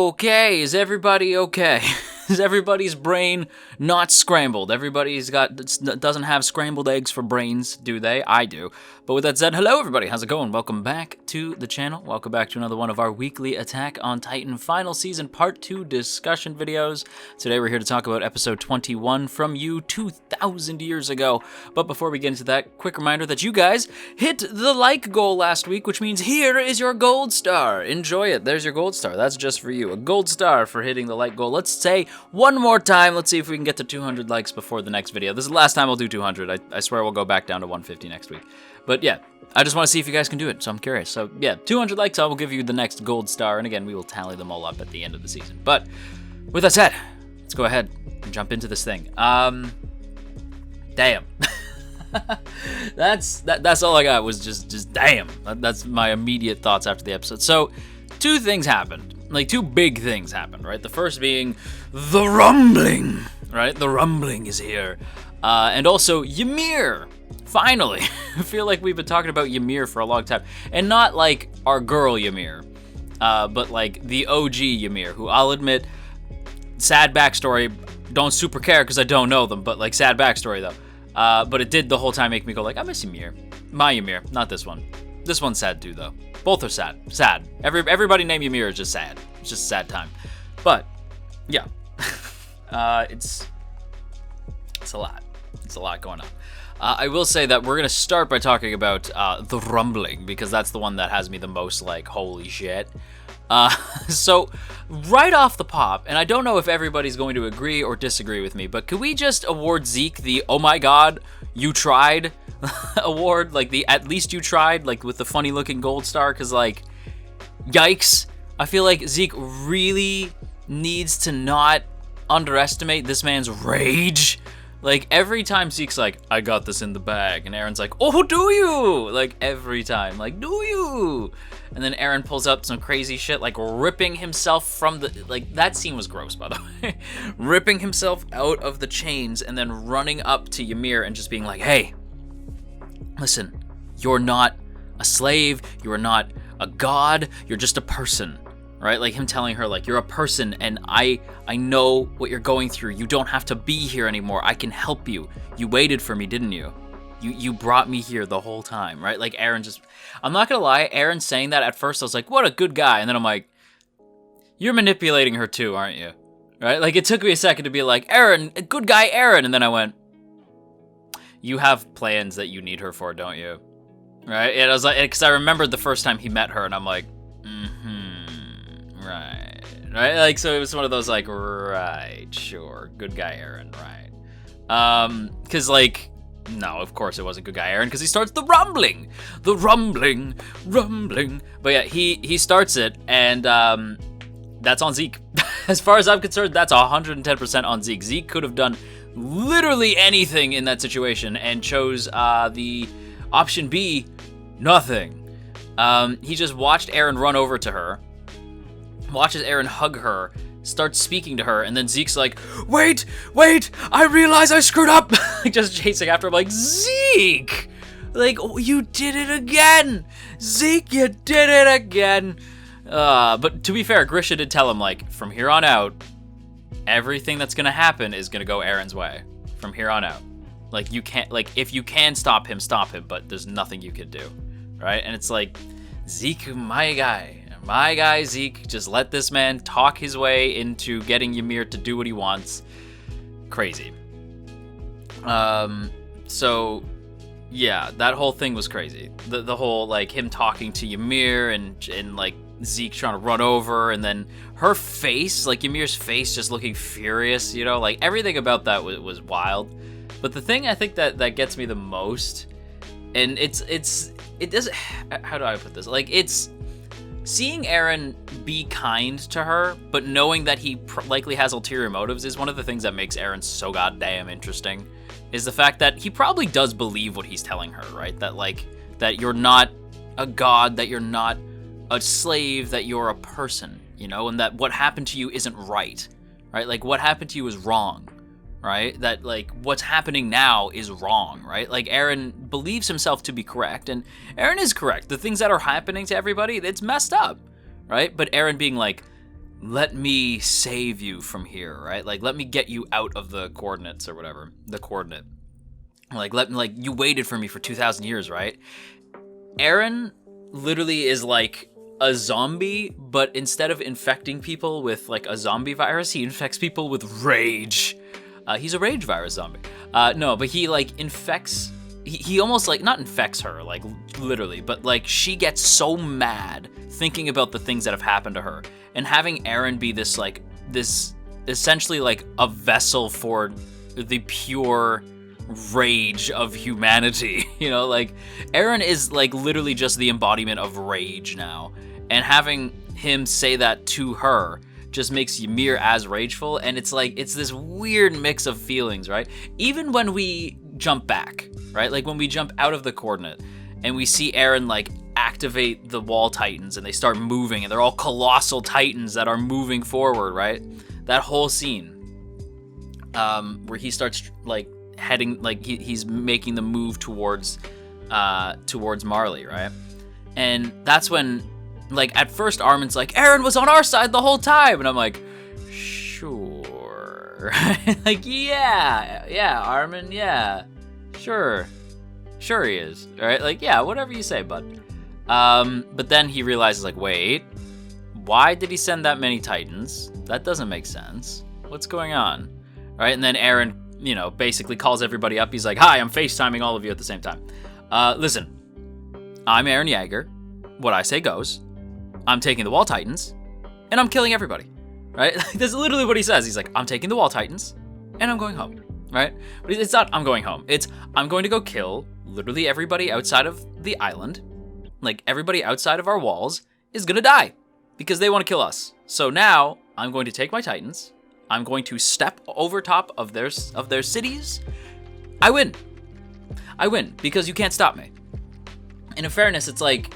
Okay, is everybody okay? Is everybody's brain not scrambled? Everybody's doesn't have scrambled eggs for brains, do they? I do. But with that said, hello everybody, how's it going? Welcome back to the channel. Welcome back to another one of our weekly Attack on Titan Final Season Part 2 discussion videos. Today we're here to talk about episode 21 from you 2,000 years ago. But before we get into that, quick reminder that you guys hit the like goal last week, which means here is your gold star. Enjoy it. There's your gold star. That's just for you. A gold star for hitting the like goal. Let's say one more time. Let's see if we can get to 200 likes before the next video. This is the last time I'll do 200. I swear we'll go back down to 150 next week. But yeah, I just want to see if you guys can do it, so I'm curious. So yeah, 200 likes, I will give you the next gold star, and again, we will tally them all up at the end of the season. But with that said, let's go ahead and jump into this thing. Damn. That's all I got was just damn. That's my immediate thoughts after the episode. So two things happened. Like, two big things happened, right? The first being the rumbling, right? The rumbling is here. And also Ymir. Finally, I feel like we've been talking about Ymir for a long time. And not like our girl Ymir, but like the OG Ymir, who I'll admit, sad backstory, don't super care because I don't know them, but like sad backstory though. But it did the whole time make me go like, I miss Ymir. My Ymir, not this one. This one's sad too though. Both are sad. Sad. Everybody named Ymir is just sad. It's just a sad time. But, yeah. It's a lot. It's a lot going on. I will say that we're going to start by talking about the rumbling, because that's the one that has me the most like, holy shit. So, right off the pop, and I don't know if everybody's going to agree or disagree with me, but could we just award Zeke the, oh my god, you tried award? Like, the at least you tried, like, with the funny looking gold star, because, like, yikes. I feel like Zeke really needs to not underestimate this man's rage. Like, every time Zeke's like, I got this in the bag, and Eren's like, oh, do you? Like, every time, like, do you? And then Eren pulls up some crazy shit, like ripping himself from the, like, that scene was gross, by the way. Ripping himself out of the chains and then running up to Ymir and just being like, hey, listen, you're not a slave, you are not a god, you're just a person. Right? Like him telling her, like, you're a person and I know what you're going through. You don't have to be here anymore. I can help you. You waited for me, didn't you? You brought me here the whole time, right? Like Eren just, I'm not gonna lie, Eren saying that at first, I was like, what a good guy. And then I'm like, you're manipulating her too, aren't you? Right? Like it took me a second to be like, Eren, good guy Eren. And then I went, you have plans that you need her for, don't you? Right? And I was like, because I remembered the first time he met her and I'm like, right, like, so it was one of those, like, right, sure, good guy Eren, right, because, like, no, of course it wasn't good guy Eren, because he starts the rumbling, but yeah, he starts it, and, that's on Zeke. As far as I'm concerned, that's 110% on Zeke. Zeke could have done literally anything in that situation, and chose, the option B, nothing. He just watched Eren run over to her, watches Eren hug her, starts speaking to her, and then Zeke's like, wait, I realize I screwed up. Just chasing after him like, Zeke! Like, oh, you did it again! Zeke, you did it again! But to be fair, Grisha did tell him, like, from here on out, everything that's gonna happen is gonna go Eren's way. From here on out. Like, you can't, like, if you can stop him, but there's nothing you can do. Right? And it's like, Zeke, my guy Zeke, just let this man talk his way into getting Ymir to do what he wants. Crazy. So, yeah, that whole thing was crazy. The whole, like, him talking to Ymir and like, Zeke trying to run over, and then her face, like, Ymir's face just looking furious, you know? Like, everything about that was wild. But the thing I think that gets me the most, and it doesn't, how do I put this? Like, it's seeing Eren be kind to her, but knowing that he likely has ulterior motives is one of the things that makes Eren so goddamn interesting, is the fact that he probably does believe what he's telling her, right? That, like, that you're not a god, that you're not a slave, that you're a person, you know? And that what happened to you isn't right? Like, what happened to you is wrong, right? That, like, what's happening now is wrong, right? Like, Eren believes himself to be correct, and Eren is correct. The things that are happening to everybody, it's messed up, right? But Eren being like, let me save you from here, right? Like, let me get you out of the coordinates or whatever, the coordinate. Like, you waited for me for 2,000 years, right? Eren literally is like a zombie, but instead of infecting people with like a zombie virus, he infects people with rage. He's a rage virus zombie. No, but he like infects. He almost like not infects her, like literally, but like she gets so mad thinking about the things that have happened to her, and having Eren be this essentially like a vessel for the pure rage of humanity. You know, like Eren is like literally just the embodiment of rage now, and having him say that to her just makes Ymir as rageful, and it's like it's this weird mix of feelings, right? Even when we jump back, right? Like when we jump out of the coordinate and we see Eren like activate the wall titans and they start moving and they're all colossal titans that are moving forward, right? That whole scene where he starts like heading, like he's making the move towards Marley, right? And that's when, like, at first Armin's like, Eren was on our side the whole time, and I'm like, sure. Like, yeah, Armin, yeah, sure he is, all right? Like, yeah, whatever you say, bud. But then he realizes, like, wait, why did he send that many titans? That doesn't make sense. What's going on? All right, and then Eren, you know, basically calls everybody up. He's like, hi, I'm FaceTiming all of you at the same time. Listen, I'm Eren Yeager. What I say goes. I'm taking the Wall Titans, and I'm killing everybody, right? That's literally what he says. He's like, I'm taking the Wall Titans, and I'm going home, right? But it's not I'm going home. It's I'm going to go kill literally everybody outside of the island. Like, everybody outside of our walls is going to die because they want to kill us. So now I'm going to take my Titans. I'm going to step over top of their cities. I win because you can't stop me. And in fairness, it's like,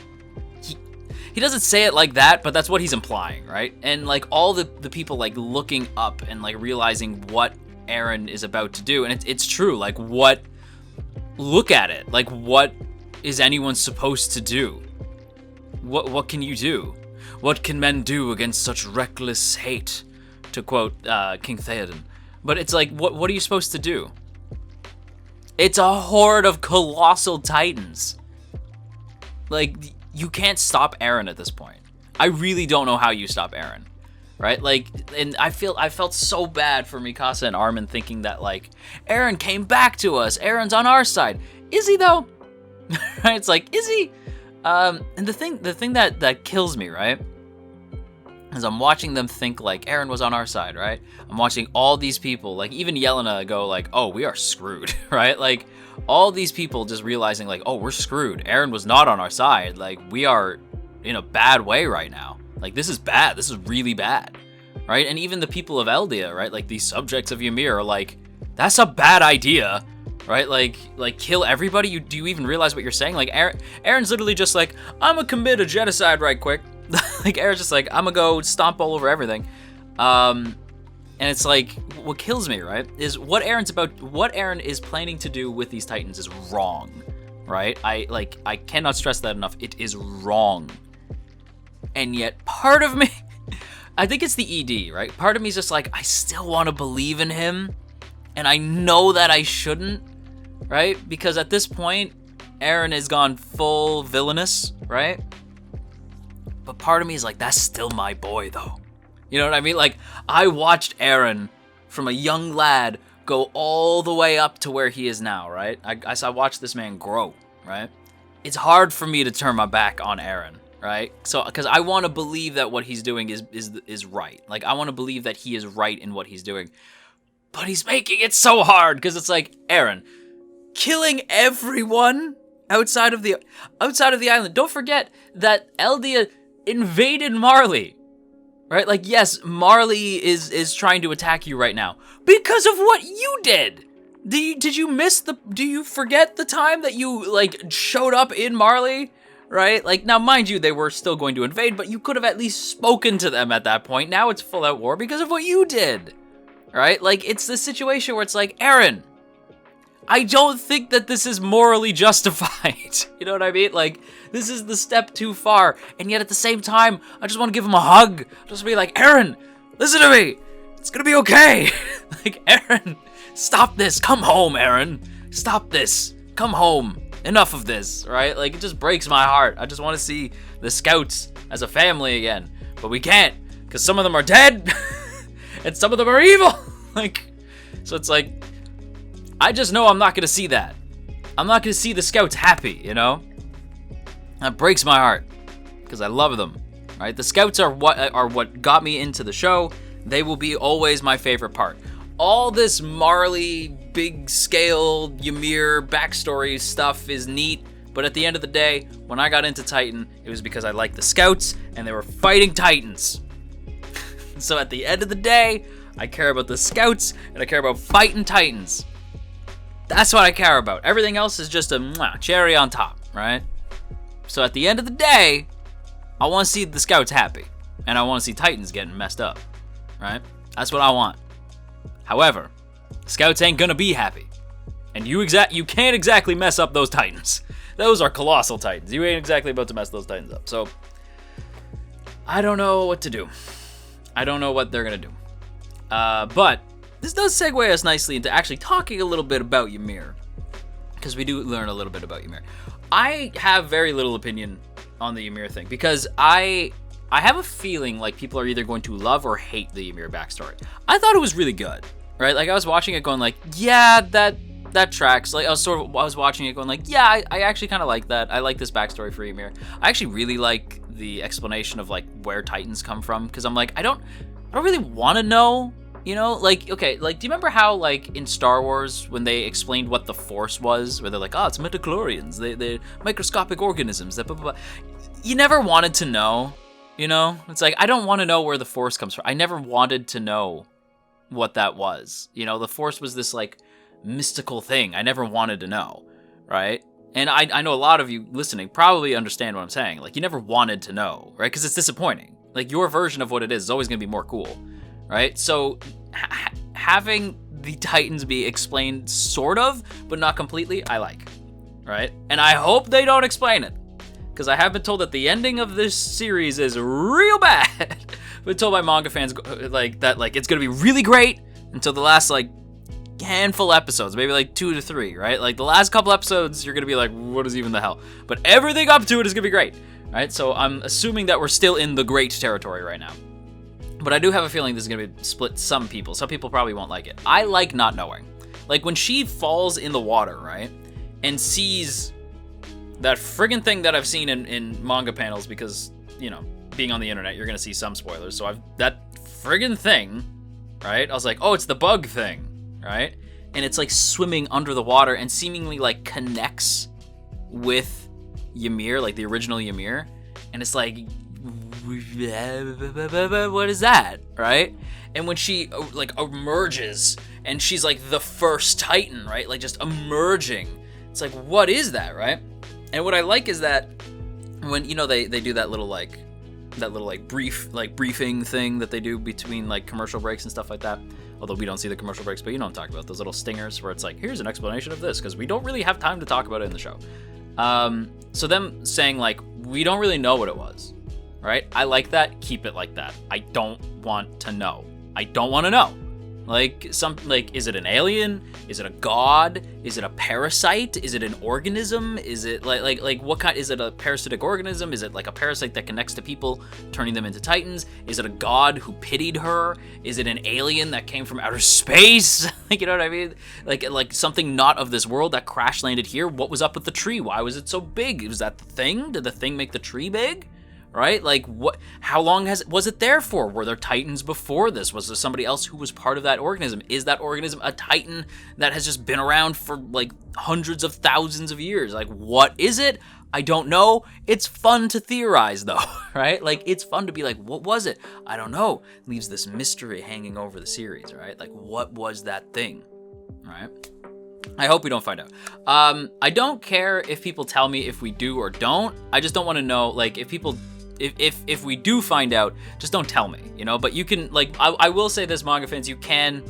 he doesn't say it like that, but that's what he's implying, right? And like all the people like looking up and like realizing what Eren is about to do. And it's true. Like, look at it. Like, what is anyone supposed to do? What can you do? What can men do against such reckless hate? To quote King Theoden. But it's like, what are you supposed to do? It's a horde of colossal titans. Like, you can't stop Eren at this point. I really don't know how you stop Eren, right? Like, and I felt so bad for Mikasa and Armin thinking that, like, Eren came back to us. Eren's on our side. Is he, though? Right? It's like, is he? And the thing that kills me, right, is I'm watching them think, like, Eren was on our side, right? I'm watching all these people, like, even Yelena go, like, oh, we are screwed, right? Like, all these people just realizing, like, oh, we're screwed. Eren was not on our side. Like, we are in a bad way right now. Like, this is bad. This is really bad, right? And even the people of Eldia, right? Like, these subjects of Ymir are like, that's a bad idea, right? Like kill everybody? Do you even realize what you're saying? Like, Eren's literally just like, I'm gonna commit a genocide right quick. Like, Eren's just like, I'm gonna go stomp all over everything. And it's like, what kills me, right, is what Eren is planning to do with these Titans is wrong, right? I cannot stress that enough. It is wrong. And yet part of me, I think it's the ED, right? Part of me is just like, I still want to believe in him. And I know that I shouldn't, right? Because at this point, Eren has gone full villainous, right? But part of me is like, that's still my boy, though. You know what I mean? Like, I watched Eren from a young lad go all the way up to where he is now, right? I watched this man grow, right? It's hard for me to turn my back on Eren, right? So, because I want to believe that what he's doing is right. Like, I want to believe that he is right in what he's doing. But he's making it so hard, because it's like, Eren, killing everyone outside of the island. Don't forget that Eldia invaded Marley. Right? Like, yes, Marley is trying to attack you right now because of what you did. Do you forget the time that you, like, showed up in Marley? Right? Like, now, mind you, they were still going to invade, but you could have at least spoken to them at that point. Now it's full out war because of what you did. Right? Like, it's the situation where it's like, Eren, I don't think that this is morally justified. You know what I mean? Like, this is the step too far. And yet at the same time, I just want to give him a hug. Just be like, Eren, listen to me. It's gonna be okay. Like, Eren, stop this. Come home, Eren. Stop this. Come home. Enough of this, right? Like, it just breaks my heart. I just want to see the Scouts as a family again. But we can't, because some of them are dead, and some of them are evil. Like, so it's like, I just know I'm not gonna see that. I'm not gonna see the Scouts happy, you know? That breaks my heart, because I love them, right? The Scouts are what got me into the show. They will be always my favorite part. All this Marley, big scale, Ymir backstory stuff is neat, but at the end of the day, when I got into Titan, it was because I liked the Scouts, and they were fighting Titans. So at the end of the day, I care about the Scouts, and I care about fighting Titans. That's what I care about. Everything else is just a cherry on top, right? So at the end of the day, I want to see the Scouts happy. And I want to see Titans getting messed up, right? That's what I want. However, Scouts ain't gonna be happy. And you can't exactly mess up those Titans. Those are colossal Titans. You ain't exactly about to mess those Titans up. So, I don't know what to do. I don't know what they're gonna do. But this does segue us nicely into actually talking a little bit about Ymir, because we do learn a little bit about Ymir. I have very little opinion on the Ymir thing, because I have a feeling like people are either going to love or hate the Ymir backstory. I thought it was really good, right? Like, I was watching it going like, yeah, that tracks. Like, I was watching it going like, yeah, I actually kind of like that. I like this backstory for Ymir. I actually really like the explanation of like where Titans come from, because I'm like, I don't really want to know. You know, like, okay, like, do you remember how, like, in Star Wars, when they explained what the Force was, where they're like, oh, it's midichlorians, they're microscopic organisms, that blah, blah, blah. You never wanted to know, you know? It's like, I don't want to know where the Force comes from. I never wanted to know what that was. You know, the Force was this, like, mystical thing. I never wanted to know, right? And I know a lot of you listening probably understand what I'm saying. Like, you never wanted to know, right? Because it's disappointing. Like, your version of what it is always going to be more cool. Right? So having the Titans be explained sort of, but not completely, I like. Right? And I hope they don't explain it, because I have been told that the ending of this series is real bad. I've been told by manga fans like that, like, it's gonna be really great until the last like handful episodes, maybe like 2 to 3, right? Like the last couple episodes, you're gonna be like, what is even the hell? But everything up to it is gonna be great. Right? So I'm assuming that we're still in the great territory right now. But I do have a feeling this is going to split some people. Some people probably won't like it. I like not knowing. Like, when she falls in the water, right, and sees that friggin' thing that I've seen in manga panels, because, you know, being on the internet, you're going to see some spoilers. So that friggin' thing, right, I was like, oh, it's the bug thing, right? And it's, like, swimming under the water and seemingly, like, connects with Ymir, like the original Ymir. And it's like, what is that, right? And when she like emerges and she's like the first Titan, right, like just emerging, it's like, what is that, right? And what I like is that when, you know, they do that little briefing thing that they do between like commercial breaks and stuff like that, although we don't see the commercial breaks, but you know what I'm talking about, those little stingers where it's like, here's an explanation of this, because we don't really have time to talk about it in the show. So them saying like, we don't really know what it was, right? I like that. Keep it like that. I don't want to know. I don't want to know. Like, is it an alien? Is it a god? Is it a parasite? Is it an organism? Is it like what kind? Is it a parasitic organism? Is it like a parasite that connects to people, turning them into Titans? Is it a god who pitied her? Is it an alien that came from outer space? Like, you know what I mean? Like something not of this world that crash landed here. What was up with the tree? Why was it so big? Was that the thing? Did the thing make the tree big? Right? Like, what? How long was it there for? Were there Titans before this? Was there somebody else who was part of that organism? Is that organism a Titan that has just been around for like hundreds of thousands of years? Like, what is it? I don't know. It's fun to theorize though, right? Like, it's fun to be like, what was it? I don't know. Leaves this mystery hanging over the series, right? Like, what was that thing, right? I hope we don't find out. I don't care if people tell me if we do or don't. I just don't want to know, like, if we do find out, just don't tell me, you know? But you can, like, I will say this, manga fans, you can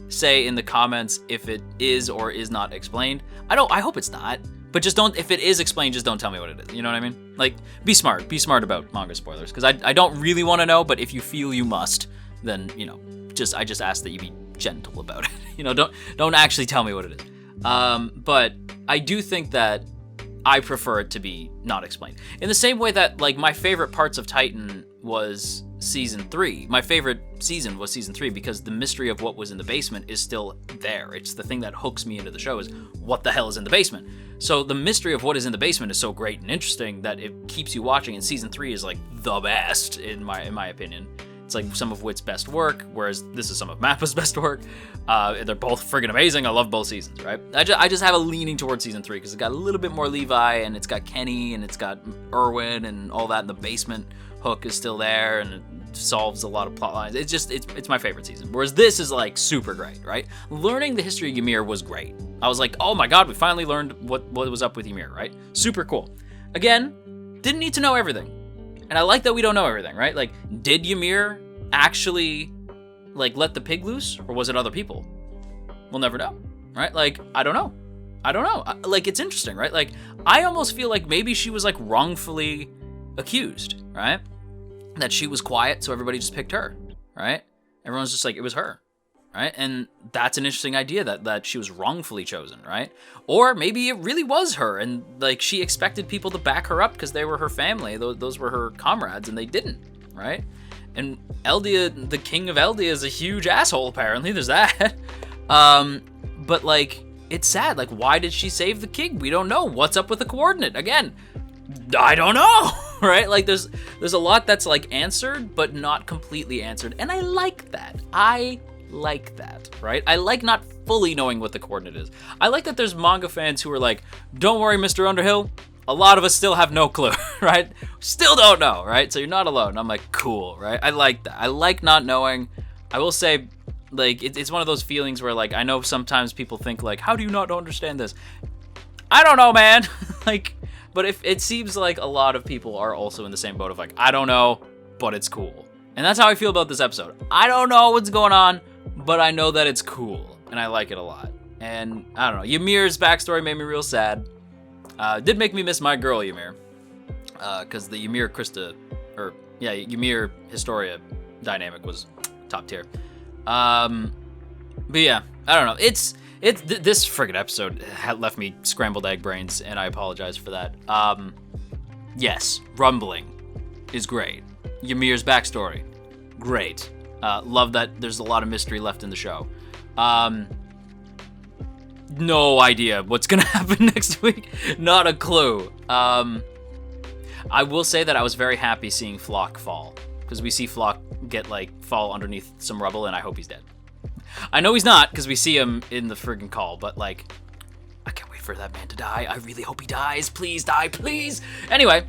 say in the comments if it is or is not explained. I hope it's not, but just don't, if it is explained, just don't tell me what it is. You know what I mean? Like, be smart about manga spoilers, because I don't really want to know, but if you feel you must, then, you know, I just ask that you be gentle about it. You know, don't actually tell me what it is. But I do think that I prefer it to be not explained. In the same way that, like, my favorite parts of Titan was season 3. My favorite season was season 3 because the mystery of what was in the basement is still there. It's the thing that hooks me into the show, is what the hell is in the basement. So the mystery of what is in the basement is so great and interesting that it keeps you watching, and season 3 is like the best in my opinion. It's like some of Wit's best work, whereas this is some of Mappa's best work. They're both friggin' amazing. I love both seasons, right? I just have a leaning towards season 3 because it's got a little bit more Levi, and it's got Kenny, and it's got Erwin, and all that in the basement. Hook is still there, and it solves a lot of plot lines. It's my favorite season. Whereas this is like super great, right? Learning the history of Ymir was great. I was like, oh my god, we finally learned what was up with Ymir, right? Super cool. Again, didn't need to know everything. And I like that we don't know everything, right? Like, did Ymir actually, like, let the pig loose? Or was it other people? We'll never know, right? Like, I don't know. Like, it's interesting, right? Like, I almost feel like maybe she was, like, wrongfully accused, right? That she was quiet, so everybody just picked her, right? Everyone's just like, it was her, right? And that's an interesting idea, that she was wrongfully chosen, right? Or maybe it really was her, and like she expected people to back her up because they were her family, those were her comrades, and they didn't, right? And Eldia, the king of Eldia, is a huge asshole, apparently. There's that. But like, it's sad. Like, why did she save the king? We don't know. What's up with the coordinate? Again, I don't know, right? Like, there's a lot that's like answered, but not completely answered, and I like that. Right? I like not fully knowing what the coordinate is. I like that there's manga fans who are like, don't worry, Mr. Underhill, a lot of us still have no clue, right? Still don't know, right? So you're not alone. I'm like, cool, right? I like that. I like not knowing. I will say, like, it's one of those feelings where, like, I know sometimes people think, like, how do you not understand this? I don't know, man. Like, but if it seems like a lot of people are also in the same boat of, like, I don't know, but it's cool. And that's how I feel about this episode. I don't know what's going on, but I know that it's cool, and I like it a lot. And I don't know, Ymir's backstory made me real sad. Did make me miss my girl Ymir, because the Ymir Ymir Historia dynamic was top tier. But yeah, I don't know. This friggin' episode had left me scrambled egg brains, and I apologize for that. Yes, Rumbling is great. Ymir's backstory, great. Love that there's a lot of mystery left in the show. No idea what's gonna happen next week. Not a clue. I will say that I was very happy seeing Flock fall, because we see Flock fall underneath some rubble, and I hope he's dead. I know he's not, because we see him in the friggin' call, but like, I can't wait for that man to die. I really hope he dies. Please die, please. Anyway,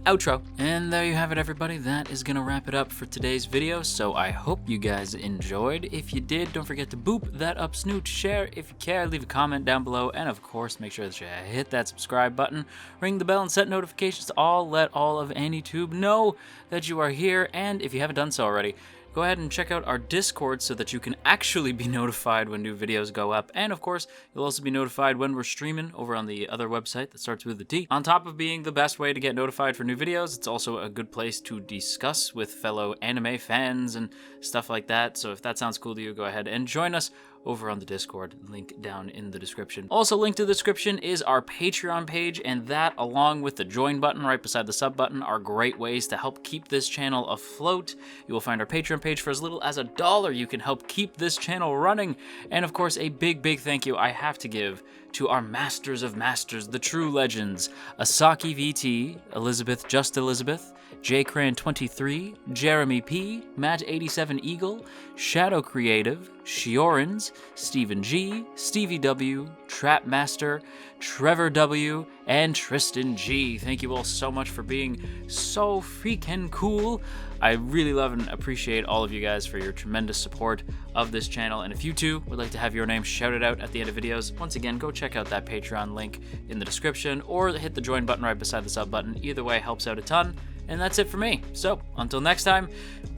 outro. And there you have it, everybody. That is gonna wrap it up for today's video, so I hope you guys enjoyed. If you did, don't forget to boop that up snoot, share if you care, leave a comment down below, and of course, make sure that you hit that subscribe button, ring the bell, and set notifications to all. Let all of AnyTube know that you are here, and if you haven't done so already, go ahead and check out our Discord so that you can actually be notified when new videos go up. And of course, you'll also be notified when we're streaming over on the other website that starts with a T. On top of being the best way to get notified for new videos, it's also a good place to discuss with fellow anime fans and stuff like that. So if that sounds cool to you, go ahead and join us over on the Discord, link down in the description. Also linked to the description is our Patreon page, and that, along with the join button right beside the sub button, are great ways to help keep this channel afloat. You will find our Patreon page for as little as $1. You can help keep this channel running. And of course, a big thank you I have to give to our masters of masters, the true legends, Asaki VT, Elizabeth Just Elizabeth, JCran23, Jeremy P, Matt87 Eagle, Shadow Creative, Shiorans, Stephen G, Stevie W, Trapmaster, Trevor W, and Tristan G. Thank you all so much for being so freaking cool. I really love and appreciate all of you guys for your tremendous support of this channel. And if you too would like to have your name shouted out at the end of videos, once again, go check out that Patreon link in the description, or hit the join button right beside the sub button. Either way helps out a ton. And that's it for me. So, until next time,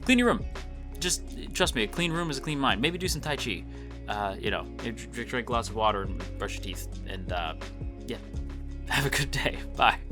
clean your room. Just trust me, a clean room is a clean mind. Maybe do some Tai Chi. drink lots of water and brush your teeth. And yeah, have a good day. Bye.